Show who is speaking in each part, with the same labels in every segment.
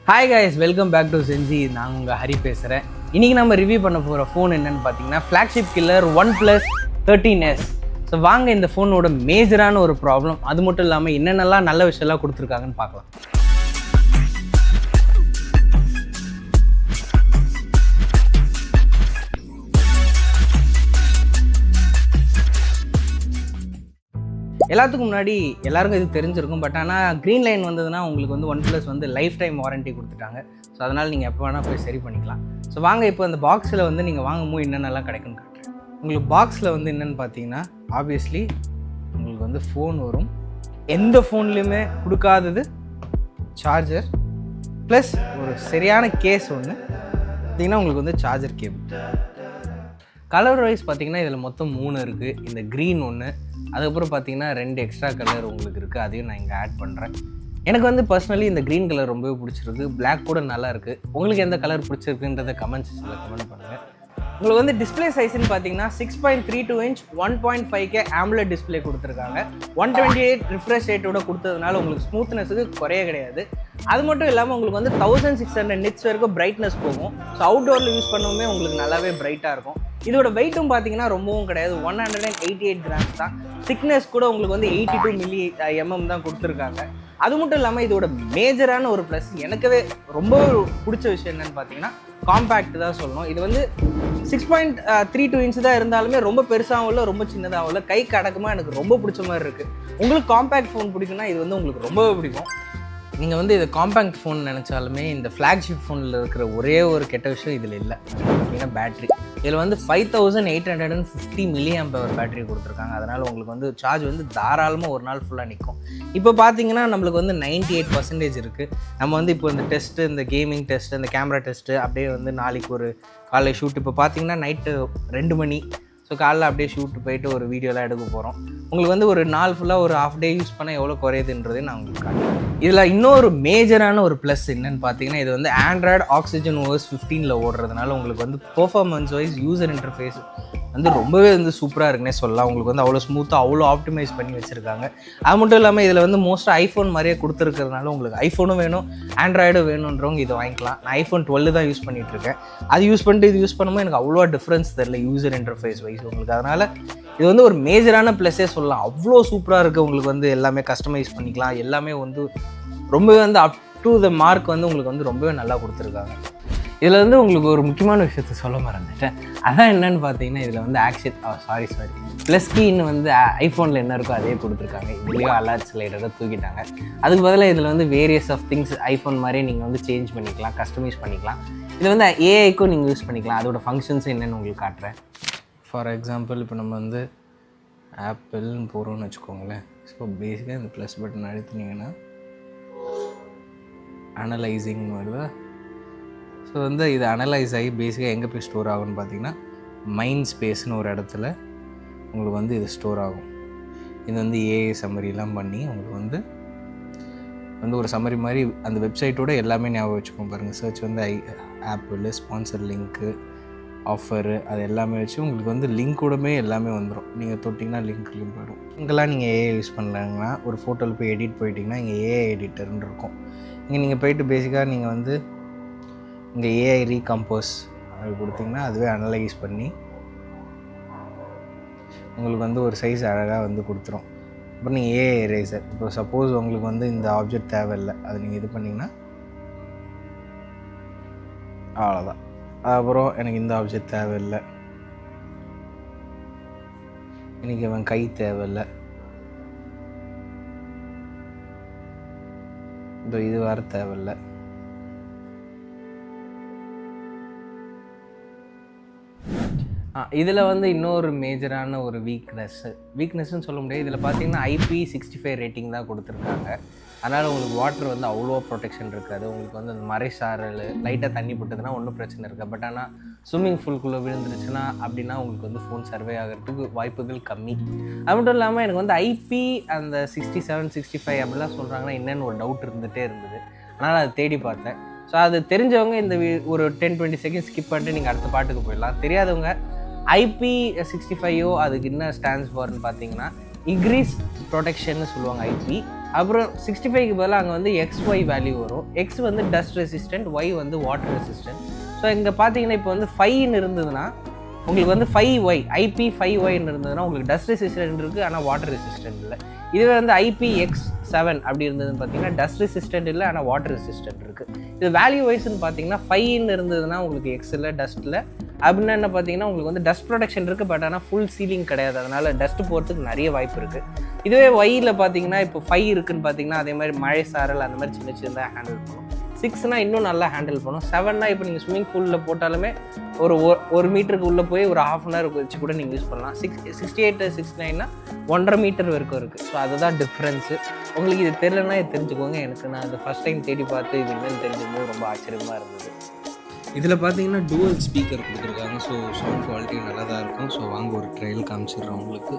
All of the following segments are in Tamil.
Speaker 1: Hi guys, welcome back to சென்சி. நான் உங்கள் ஹரி பேசுகிறேன். இன்றைக்கி நம்ம ரிவ்யூ பண்ண போகிற ஃபோன் என்னென்னு பார்த்தீங்கன்னா flagship killer OnePlus 13s. So வாங்க இந்த ஃபோனோட மேஜரான ஒரு ப்ராப்ளம், அது மட்டும் இல்லாமல் என்னென்னலாம் நல்ல விஷயம்லாம் கொடுத்துருக்காங்கன்னு பார்க்கலாம். எல்லாத்துக்கும் முன்னாடி எல்லாருக்கும் இது தெரிஞ்சிருக்கும். பட் ஆனால் க்ரீன் லைன் வந்ததுன்னா உங்களுக்கு வந்து OnePlus வந்து லைஃப் டைம் வாரண்ட்டி கொடுத்துட்டாங்க. ஸோ அதனால் நீங்கள் எப்போ வேணால் போய் சரி பண்ணிக்கலாம். ஸோ வாங்க இப்போ அந்த பாக்ஸில் வந்து நீங்கள் வாங்கும்போது என்னென்னலாம் கிடைக்குன்னு காட்டுறேன். உங்களுக்கு பாக்ஸில் வந்து என்னென்னு பார்த்தீங்கன்னா ஆப்வியஸ்லி உங்களுக்கு வந்து ஃபோன் வரும். எந்த ஃபோன்லேயுமே கொடுக்காதது சார்ஜர் ப்ளஸ் ஒரு சரியான கேஸ் ஒன்று பார்த்தீங்கன்னா உங்களுக்கு வந்து சார்ஜர் கேபிள். கலர் வைஸ் பார்த்தீங்கன்னா இதில் மொத்தம் 3 இருக்குது. இந்த க்ரீன் ஒன்று, அதுக்கப்புறம் பார்த்தீங்கன்னா 2 எக்ஸ்ட்ரா கலர் உங்களுக்கு இருக்குது. அதையும் நான் இங்கே ஆட் பண்ணுறேன். எனக்கு வந்து பர்சனலி இந்த க்ரீன் கலர் ரொம்பவே பிடிச்சிருக்கு. பிளாக் கூட நல்லா இருக்குது. உங்களுக்கு எந்த கலர் பிடிச்சிருக்குன்றதை கமெண்ட் செக்ஷனில் கமெண்ட் பண்ணுங்கள். உங்களுக்கு வந்து டிஸ்பிளே சைஸ்ன்னு பார்த்தீங்கன்னா 6.32 inch 1.5K AMOLED டிஸ்பிளே கொடுத்துருக்காங்க. 128 ரிஃப்ரெஷ் ரேட்டோட கொடுத்ததுனால உங்களுக்கு ஸ்மூத்னஸுக்கு குறைய கிடையாது. அது மட்டும் இல்லாமல் உங்களுக்கு வந்து 1600 nits வரைக்கும் பிரைட்னஸ் போகும். ஸோ அவுட்டோரில் யூஸ் பண்ணவுமே உங்களுக்கு நல்லாவே பிரைட்டாக இருக்கும். இதோட வெயிட்டும் பார்த்தீங்கன்னா ரொம்பவும் கிடையாது, 188 grams தான். திக்னஸ் கூட உங்களுக்கு வந்து 82 mm தான் கொடுத்துருக்காங்க. அது மட்டும் இல்லாமல் இதோட மேஜரான ஒரு ப்ளஸ் எனக்கவே ரொம்ப பிடிச்ச விஷயம் என்னென்னு பார்த்தீங்கன்னா காம்பேக்ட் தான் சொல்லணும். இது வந்து 6.32 inch தான் இருந்தாலுமே ரொம்ப பெருசாகவும் இல்லை, ரொம்ப சின்னதாகவும் இல்லை, கைக்கு அடக்கமாக எனக்கு ரொம்ப பிடிச்ச மாதிரி இருக்குது. உங்களுக்கு காம்பேக்ட் ஃபோன் பிடிக்குன்னா இது வந்து உங்களுக்கு ரொம்பவே பிடிக்கும். நீங்கள் வந்து இது காம்பேக்ட் ஃபோன் நினச்சாலுமே இந்த ஃப்ளாக்ஷிப் ஃபோனில் இருக்கிற ஒரே ஒரு கெட்ட விஷயம் இதில் இல்லை அப்படின்னா பேட்ரி. இதில் வந்து 5850 mAh பேட்டரி கொடுத்துருக்காங்க. அதனால் உங்களுக்கு வந்து சார்ஜ் வந்து தாராளமாக ஒரு நாள் ஃபுல்லாக நிற்கும். இப்போ பார்த்தீங்கன்னா நம்மளுக்கு வந்து 98% இருக்குது. நம்ம வந்து இப்போ இந்த டெஸ்ட்டு, இந்த கேமிங் டெஸ்ட்டு, இந்த கேமரா டெஸ்ட்டு அப்படியே வந்து நாளைக்கு ஒரு காலையில் ஷூட். இப்போ பார்த்தீங்கன்னா நைட்டு 2 மணி. ஸோ காலைல அப்படியே ஷூட்டு போயிட்டு ஒரு வீடியோலாம் எடுக்க போகிறோம். உங்களுக்கு வந்து ஒரு நாள் ஃபுல்லாக ஒரு ½ டே யூஸ் பண்ணால் எவ்வளோ குறையுதுன்றதே நான் உங்களுக்கு காட்டுறேன். இதில் இன்னொரு மேஜரான ஒரு ப்ளஸ் என்னென்னு பார்த்தீங்கன்னா இது வந்து ஆண்ட்ராய்டு Oxygen OS 15 ஓடுறதுனால உங்களுக்கு வந்து பெர்ஃபார்மன்ஸ் வைஸ் யூசர் இன்டர்ஃபேஸ் வந்து ரொம்பவே வந்து சூப்பராக இருக்குன்னே சொல்லலாம். உங்களுக்கு வந்து அவ்வளோ ஸ்மூத்தாக அவ்வளோ ஆப்டிமைஸ் பண்ணி வச்சுருக்காங்க. அது மட்டும் இல்லாமல் இதில் வந்து மோஸ்ட்டாக ஐஃபோன் மாதிரியே கொடுத்துருக்கிறதுனால உங்களுக்கு ஐஃபோனும் வேணும் ஆண்ட்ராய்டும் வேணுன்றவங்க இதை வாங்கிக்கலாம். நான் iPhone 12 தான் யூஸ் பண்ணிகிட்ருக்கேன். அது யூஸ் பண்ணிட்டு இது யூஸ் பண்ணும்போது எனக்கு அவ்வளோ டிஃப்ரென்ஸ் தெரியல யூசர் இன்டர்ஃபேஸ் வைஸ் உங்களுக்கு. அதனால் இது வந்து ஒரு மேஜரான ப்ளஸ்ஸே சொல்லலாம். அவ்வளோ சூப்பராக இருக்குது. உங்களுக்கு வந்து எல்லாமே கஸ்டமைஸ் பண்ணிக்கலாம். எல்லாமே வந்து ரொம்பவே வந்து அப் டு த மார்க் வந்து உங்களுக்கு வந்து ரொம்பவே நல்லா கொடுத்துருக்காங்க. இதில் வந்து உங்களுக்கு ஒரு முக்கியமான விஷயத்த சொல்ல மறந்துட்டேன். அதான் என்னென்னு பார்த்தீங்கன்னா இதில் வந்து சாரி ப்ளஸ் கீன்னு வந்து ஐஃபோனில் என்ன இருக்கோ அதே கொடுத்துருக்காங்க. இதுலேயோ அலர்ட் ஸ்லைடரை தூக்கிட்டாங்க. அதுக்கு பதிலாக இதில் வந்து வேரியஸ் ஆஃப் திங்ஸ் ஐஃபோன் மாதிரியே நீங்கள் வந்து சேஞ்ச் பண்ணிக்கலாம், கஸ்டமைஸ் பண்ணிக்கலாம். இது வந்து ஏஐக்கும் நீங்கள் யூஸ் பண்ணிக்கலாம். அதோட ஃபங்க்ஷன்ஸ் என்னென்னு உங்களுக்கு காட்டுறேன். ஃபார் எக்ஸாம்பிள் இப்போ நம்ம வந்து ஆப்பிள்னு போகிறோம்னு வச்சுக்கோங்களேன். ஸோ பேசிக்காக இந்த ப்ளஸ் பட்டன் அழுத்தினீங்கன்னா அனலைசிங் வருதா. ஸோ வந்து இது அனலைஸ் ஆகி பேசிக்காக எங்கே போய் ஸ்டோர் ஆகும்னு பார்த்தீங்கன்னா மைண்ட் ஸ்பேஸ்னு ஒரு இடத்துல உங்களுக்கு வந்து இது ஸ்டோர் ஆகும். இது வந்து ஏஐ சம்மரிலாம் பண்ணி உங்களுக்கு வந்து ஒரு சம்மரி மாதிரி அந்த வெப்சைட்டோட எல்லாமே ஞாபகம் வச்சுக்கோங்க. பாருங்கள், சர்ச் வந்து ஆப்பிள் ஸ்பான்சர் லிங்க்கு, ஆஃபரு, அது எல்லாமே வச்சு உங்களுக்கு வந்து லிங்க் கூடமே எல்லாமே வந்துடும். நீங்கள் தொட்டிங்கன்னா லிங்க்லேயும் போய்டும். இங்கெல்லாம் நீங்கள் ஏஐ யூஸ் பண்ணலாங்கன்னா ஒரு ஃபோட்டோவில் போய் எடிட் போயிட்டிங்கன்னா இங்கே ஏஐ எடிட்டர்னு இருக்கும். இங்கே நீங்கள் போய்ட்டு பேசிக்காக நீங்கள் வந்து இங்கே ஏஐ ரீகம்போஸ் அது கொடுத்திங்கன்னா அதுவே அனலைஸ் பண்ணி உங்களுக்கு வந்து ஒரு சைஸ் அழகாக வந்து கொடுத்துரும். அப்புறம் நீங்கள் ஏஐ எரேசர், இப்போ சப்போஸ் உங்களுக்கு வந்து இந்த ஆப்ஜெக்ட் தேவையில்லை, அது நீங்கள் இது பண்ணிங்கன்னா அவ்வளோதான். அப்புறம் எனக்கு இந்த ஆப்ஜெக்ட் தேவையில்லை, எனக்கு அவன் கை தேவையில்லை, இது வேறு தேவையில்லை. இதில் வந்து இன்னொரு மேஜரான ஒரு வீக்னஸ்ன்னு சொல்ல முடியாது. இதில் பார்த்தீங்கன்னா IP65 ரேட்டிங் தான் கொடுத்துருக்காங்க. அதனால் உங்களுக்கு வாட்டர் வந்து அவ்வளோ ப்ரொடெக்ஷன் இருக்காது. உங்களுக்கு வந்து அந்த மறை சாரல் லைட்டாக தண்ணி போட்டதுன்னா ஒன்றும் பிரச்சனை இருக்காது. பட் ஆனால் ஸ்விம்மிங் ஃபூல்குள்ளே விழுந்துருச்சுன்னா அப்படின்னா உங்களுக்கு வந்து ஃபோன் சர்வே ஆகிறதுக்கு வாய்ப்புகள் கம்மி. அது மட்டும் இல்லாமல் எனக்கு வந்து IP அந்த 67, 65 அப்படிலாம் சொல்கிறாங்கன்னா என்னென்னு ஒரு டவுட் இருந்துகிட்டே இருந்தது. அதனால் அதை தேடி பார்த்தேன். ஸோ அது தெரிஞ்சவங்க இந்த ஒரு 10-20 செகண்ட்ஸ் ஸ்கிப் பண்ணிட்டு நீங்கள் அடுத்த பாட்டுக்கு போயிடலாம். தெரியாதவங்க IP65 அதுக்கு என்ன ஸ்டாண்ட்ஸ் ஃபார்னு பார்த்தீங்கன்னா இன்க்ரீஸ் ப்ரொடெக்ஷன்னு சொல்லுவாங்க. IP அப்புறம் 65க்கு பதிலாக அங்கே வந்து XY வேல்யூ வரும். X வந்து டஸ்ட் ரெசிஸ்டன்ட், Y வந்து வாட்டர் ரெசிஸ்டன்ட். ஸோ இங்கே பார்த்தீங்கன்னா இப்போ வந்து 5ன்னு இருந்ததுன்னா உங்களுக்கு வந்து 5Y IP5Yன்னு இருந்ததுன்னா உங்களுக்கு டஸ்ட் ரெசிஸ்டன்ட் இருக்குது, ஆனால் வாட்டர் ரெசிஸ்டன்ட் இல்லை. இதுவே வந்து IPX7 அப்படி இருந்ததுன்னு பார்த்தீங்கன்னா டஸ்ட் ரெசிஸ்டன்ட் இல்லை, ஆனால் வாட்டர் ரெசிஸ்டன்ட் இருக்குது. இது வேல்யூ வைஸ்ன்னு பார்த்தீங்கன்னா 5ன்னு இருந்ததுன்னா உங்களுக்கு X இல்லை, டஸ்ட் இல்லை. அப்படின்னா என்ன பார்த்தீங்கன்னா உங்களுக்கு வந்து டஸ்ட் ப்ரொடெக்ஷன் இருக்குது, பட் ஆனால் ஃபுல் சீலிங் கிடையாது, அதனால் டஸ்ட்டு போகிறதுக்கு நிறைய வாய்ப்பு இருக்குது. இதுவே Yயில் பார்த்தீங்கன்னா இப்போ 5 இருக்குதுன்னு பார்த்தீங்கன்னா அதே மாதிரி மழை சாரல் அந்த மாதிரி சின்ன சின்னதாக ஹேண்டில் பண்ணும். 6னா இன்னும் நல்லா ஹேண்டில் பண்ணும். 7னா இப்போ நீங்கள் ஸ்விம்மிங் பூலில் போட்டாலுமே ஒரு மீட்டருக்கு உள்ளே போய் ஒரு ½ அன் ஹவர் வச்சு கூட நீங்கள் யூஸ் பண்ணலாம். 68 69னா 1.5 மீட்டர் வரைக்கும் இருக்குது. ஸோ அதுதான் டிஃப்ரென்ஸு. உங்களுக்கு இது தெரியலன்னா இது தெரிஞ்சுக்கோங்க. எனக்கு நான் அதை ஃபஸ்ட் டைம் தேடி பார்த்து இது என்னன்னு தெரிஞ்சுக்கும்போது ரொம்ப ஆச்சரியமாக இருந்தது. இதில் பார்த்தீங்கன்னா டூவல் ஸ்பீக்கர் கொடுத்துருக்காங்க. ஸோ சவுண்ட் குவாலிட்டி நல்லா தான் இருக்கும். ஸோ வாங்க ஒரு ட்ரையல் காமிச்சிடுறேன் உங்களுக்கு.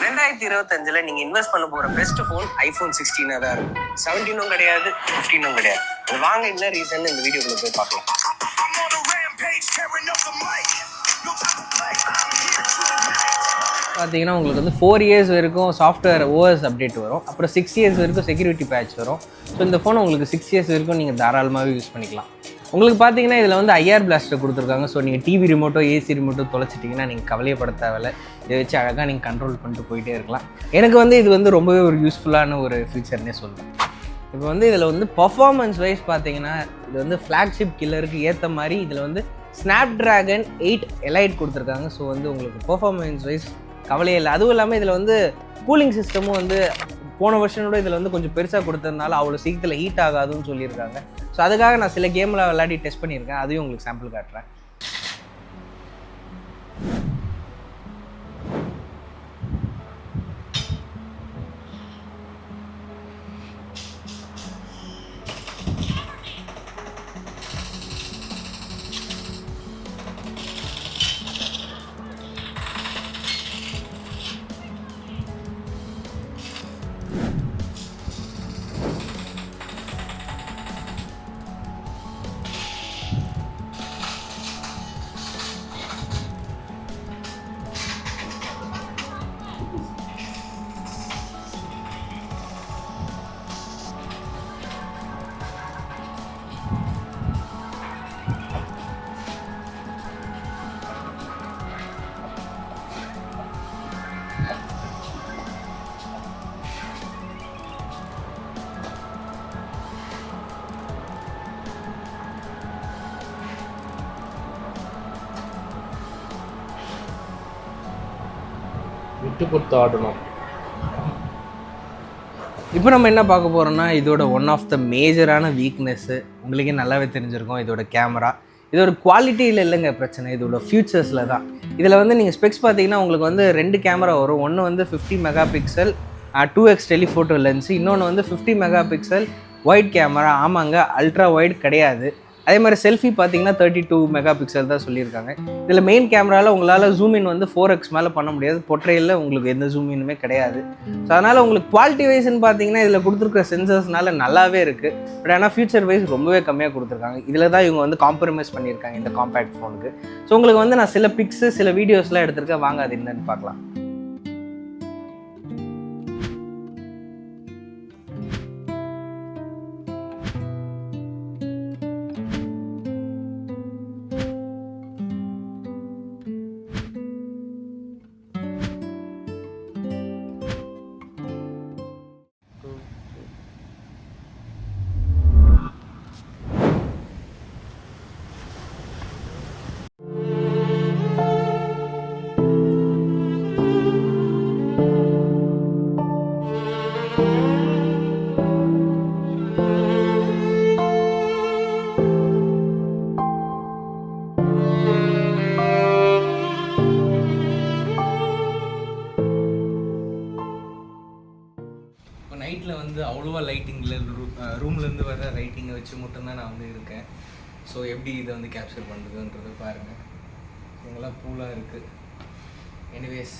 Speaker 1: 2025 நீங்கள் இன்வெஸ்ட் பண்ண போகிற பெஸ்ட் ஃபோன் iPhone 16 தான் இருக்கும். 17ம் கிடையாது, 15ம் கிடையாது. வாங்க என்ன ரீசன் இந்த வீடியோக்குள்ள போய் பார்க்கலாம். பார்த்தீங்கன்னா உங்களுக்கு வந்து 4 இயர்ஸ் வரைக்கும் சாஃப்ட்வேர் OS அப்டேட் வரும். அப்புறம் 6 இயர்ஸ் வரைக்கும் செக்யூரிட்டி பேட்ச் வரும். ஸோ இந்த ஃபோனை உங்களுக்கு 6 இயர்ஸ் வரைக்கும் நீங்கள் தாராளமாகவே யூஸ் பண்ணிக்கலாம். உங்களுக்கு பார்த்தீங்கன்னா இதில் வந்து IR பிளாஸ்டர் கொடுத்துருக்காங்க. ஸோ நீங்கள் டிவி ரிமோட்டோ ஏசி ரிமோட்டோ தொலைச்சிட்டிங்கன்னா நீங்கள் கவலையப்பட தேவையில்லை. இதை வச்சு அழகாக நீங்கள் கண்ட்ரோல் பண்ணிட்டு போயிட்டே இருக்கலாம். எனக்கு வந்து இது வந்து ரொம்பவே ஒரு யூஸ்ஃபுல்லான ஒரு ஃபீச்சர்னே சொல்லுவேன். இப்போ வந்து இதில் வந்து பர்ஃபார்மன்ஸ் வைஸ் பார்த்தீங்கன்னா இது வந்து ஃப்ளாக்ஷிப் கில்லருக்கு ஏற்ற மாதிரி இதில் வந்து Snapdragon 8 Elite கொடுத்துருக்காங்க. ஸோ வந்து உங்களுக்கு பர்ஃபார்மன்ஸ் வைஸ் கவலையே இல்லை. அதுவும் இல்லாமல் இதில் வந்து கூலிங் சிஸ்டமும் வந்து போன வருஷனோட இதில் வந்து கொஞ்சம் பெருசாக கொடுத்ததுனால அவ்வளோ சீக்கிரத்தில் ஹீட் ஆகாதுன்னு சொல்லியிருக்காங்க. ஸோ அதுக்காக நான் சில கேமில் விளையாடி டெஸ்ட் பண்ணியிருக்கேன். அதையும் உங்களுக்கு சாம்பிள் காட்டுறேன்.
Speaker 2: விட்டு கொடுத்து ஆடணும்.
Speaker 1: இப்போ நம்ம என்ன பார்க்க போகிறோம்னா இதோட ஒன் ஆஃப் த மேஜரான வீக்னஸ்ஸு உங்களுக்கே நல்லாவே தெரிஞ்சிருக்கும். இதோட கேமரா, இதோட குவாலிட்டியில் இல்லைங்க பிரச்சனை, இதோட ஃபியூச்சர்ஸில் தான். இதில் வந்து நீங்கள் ஸ்பெக்ஸ் பார்த்தீங்கன்னா உங்களுக்கு வந்து 2 கேமரா வரும். ஒன்று வந்து 50 mega pixel 2x telephoto lens, இன்னொன்று வந்து 50 மெகா பிக்சல் ஒயிட் கேமரா. ஆமாங்க, அல்ட்ரா ஒயிட் கிடையாது. அதே மாதிரி செல்ஃபி பார்த்தீங்கன்னா 32 மெகா பிக்சல் தான் சொல்லியிருக்காங்க. இதில் மெயின் கேமராவில் உங்களால் ஜூமின் வந்து 4x மேலே பண்ண முடியாது. பொட்ரையில் உங்களுக்கு எந்த ஜூமினுமே கிடையாது. ஸோ அதனால் உங்களுக்கு குவாலிட்டி வைஸ்ன்னு பார்த்தீங்கன்னா இதில் கொடுத்துருக்குற சென்சர்ஸ்னால நல்லாவே இருக்குது. பட் ஆனால் ஃபியூச்சர் வைஸ் ரொம்பவே கம்மியாக கொடுத்துருக்காங்க. இதில் தான் இவங்க வந்து காம்ப்ரமைஸ் பண்ணியிருக்காங்க இந்த காம்பேக்ட் ஃபோனுக்கு. ஸோ உங்களுக்கு வந்து நான் சில பிக்ஸு சில வீடியோஸ்லாம் எடுத்திருக்கேன். வாங்க அது என்னன்னு பார்க்கலாம். நைட்டில் வந்து அவ்வளோவா லைட்டிங்கில் ரூம்லேருந்து வர லைட்டிங்கை வச்சு மட்டும்தான் நான் வந்து இருக்கேன். ஸோ எப்படி இதை வந்து கேப்சர் பண்ணுறதுன்றதை பாருங்கள். இவங்கெல்லாம் கூலாக இருக்குது. எனிவேஸ்,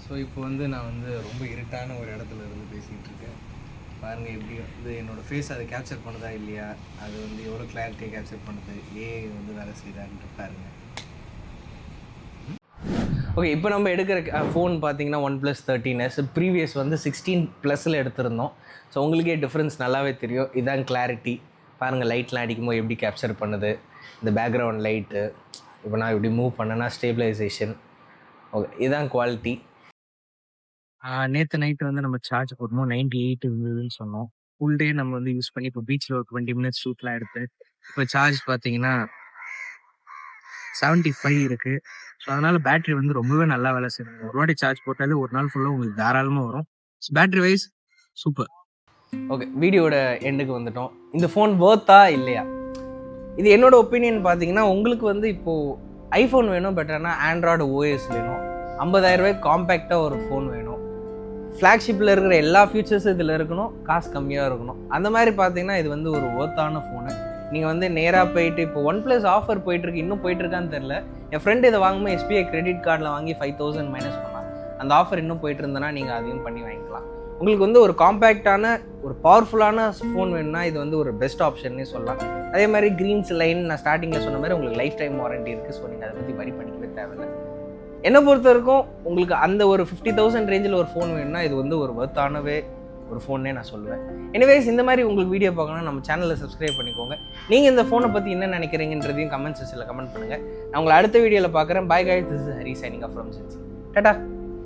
Speaker 1: ஸோ இப்போ வந்து நான் வந்து ரொம்ப இருட்டான ஒரு இடத்துல இருந்து பேசிகிட்டு இருக்கேன். பாருங்கள் எப்படி வந்து என்னோடய ஃபேஸ் அதை கேப்சர் பண்ணுதா இல்லையா, அது வந்து எவ்வளோ கிளாரிட்டியை கேப்சர் பண்ணுது, வந்து வேலை செய்தான்ட்டு பாருங்கள். ஓகே, இப்போ நம்ம எடுக்கிற ஃபோன் பார்த்தீங்கன்னா OnePlus 13s, ப்ரீவியஸ் வந்து 16 எடுத்திருந்தோம். ஸோ உங்களுக்கே டிஃப்ரென்ஸ் நல்லாவே தெரியும். இதான் கிளாரிட்டி பாருங்கள், லைட்லாம் அடிக்கும்போது எப்படி கேப்சர் பண்ணுது, இந்த பேக்ரவுண்ட் லைட்டு. இப்போ நான் இப்படி மூவ் பண்ணேன்னா ஸ்டேபிளைசேஷன். ஓகே, இதுதான் குவாலிட்டி. நேற்று நைட்டு வந்து நம்ம சார்ஜ் போடும்போது 98 இருந்ததுன்னு சொன்னோம். ஃபுல் டே நம்ம வந்து யூஸ் பண்ணி இப்போ பீச்சில் ஒரு 20 மினிட்ஸ் ஷூட்லாம் எடுத்து இப்போ சார்ஜ் பார்த்தீங்கன்னா 75 இருக்குது. ஸோ அதனால் பேட்ரி வந்து ரொம்பவே நல்லா வேலை செய்யுங்க. ஒரு வாட்டி சார்ஜ் போட்டாலே ஒரு நாள் ஃபுல்லாக உங்களுக்கு தாராளமாக வரும். Battery wise super. ஓகே, வீடியோட எண்டுக்கு வந்துட்டோம். இந்த ஃபோன் வர்த்தா இல்லையா? இது என்னோட ஒப்பீனியன் பார்த்தீங்கன்னா, உங்களுக்கு வந்து இப்போது ஐஃபோன் வேணும், பட் ஆனால் ஆண்ட்ராய்டு ஓஎஸ் வேணும். 50,000 ரூபாய்க்கு காம்பேக்டாக ஒரு ஃபோன் வேணும். ஃப்ளாக்ஷிப்பில் இருக்கிற எல்லா ஃபீச்சர்ஸும் இதில் இருக்கணும், காசு கம்மியாக இருக்கணும். அந்த மாதிரி பார்த்தீங்கன்னா இது வந்து ஒரு ஒர்த்தான ஃபோனு. நீங்கள் வந்து நேராக போயிட்டு இப்போ OnePlus ஆஃபர் போயிட்டுருக்கு, இன்னும் போயிட்டுருக்கான்னு தெரில. என் ஃப்ரெண்டு இதை வாங்கும்போது SBI கிரெடிட் கார்டில் வாங்கி 5,000 மைனஸ் பண்ணலாம். அந்த ஆஃபர் இன்னும் போயிட்டு இருந்தேன்னா நீங்கள் அதையும் பண்ணி வாங்கிக்கலாம். உங்களுக்கு வந்து ஒரு காம்பேக்டான ஒரு பவர்ஃபுல்லான ஃபோன் வேணும்னா இது வந்து ஒரு பெஸ்ட் ஆப்ஷன்னே சொல்லலாம். அதே மாதிரி க்ரீன்ஸ் லைன் நான் ஸ்டார்டிங்கில் சொன்ன மாதிரி உங்களுக்கு லைஃப் டைம் வாரண்டி இருக்குது. ஸோ நீங்கள் அதை பற்றி வரி பண்ணிக்கவே தேவையில்லை. என்னை பொறுத்த வரைக்கும் உங்களுக்கு அந்த ஒரு 50,000 ரேஞ்சில் ஒரு ஃபோன் வேணும்னா இது வந்து ஒரு வர்த்தானவே ஒரு ஃபோன்னே நான் சொல்லுவேன். எனிவேஸ், இந்த மாதிரி உங்களுக்கு வீடியோ பார்க்கணும்னா நம்ம சேனலை சப்ஸ்கிரைப் பண்ணிக்கோங்க. நீங்கள் இந்த ஃபோனை பற்றி என்ன நினைக்கிறீங்கன்றதையும் கமெண்ட் செக்ஷனில் கமெண்ட் பண்ணுங்கள். நான் உங்களை அடுத்த வீடியோவில் பார்க்குறேன். Bye guys, this is Hari signing off from சின்சி. டாடா.